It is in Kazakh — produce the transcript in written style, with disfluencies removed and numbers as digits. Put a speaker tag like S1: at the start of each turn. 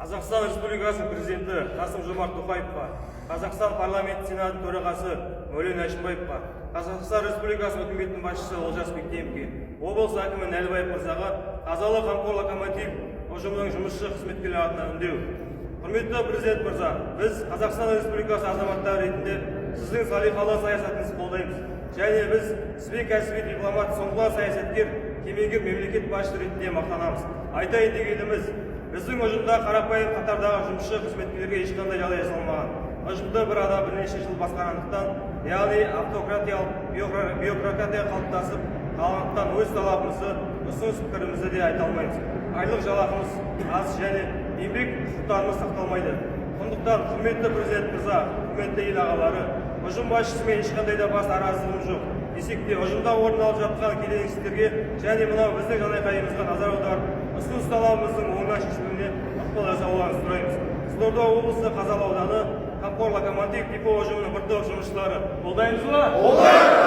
S1: Қазақстан Республикасы Президенті Қасым-Жомарт Тоқаевқа, Қазақстан парламенті сенаты төрағасы Мәулен Әшімбаевқа, Қазақстан Республикасы үкіметінің басшысы Олжас Бектемовке, облыс әкімі Нәлібаев мырзаға қазалы қамқор локомотив ұжымының жұмысшы қызметкерлері атынан үндеу. Құрметті президент мырза, біз Қазақстан Республикасы азаматтары ретінде сіздің салиқалы саясатыңызды қолдаймыз. Және біз сізбен кәсіби дипломат, соңғылар саясаткер, кемеңгер мемлекет басшысы ретінде мақтанамыз. Айтайын дегеніміз, біздің ұжымда қарапайым қатардағы жұмысшы қызметкерлерге ешқандай жағдай жасалмаған. Ұжымды бір адам бірнеше жыл басқарғандықтан, яғни автократиялық бюрократия қалыптасып қалғандықтан өз талабымызды, ұсыныс пікірімізді де айта алмаймыз. Айлық жалақымыз аз және еңбек құқықтарымыз сақталмайды. Сондықтан, құрметті президент мырза, құрметті ел ағалары, ұжым басшысымен ешқандай да бас араздығымыз жоқ. Десек те, ұжымда орын алып жатқан келеңсіздіктерге және мынау біздің жанайқайымызға назар аударып, ұсыныс талабымыздың оңай шешілуіне ықпал жасауларыңызды сұраймыз. Қызылорда облысы Қазалы ауданы қамқор локомотив депо ұжымының бір топ жұмысшылары. Қолдаймыз ба?
S2: Қолдаймыз!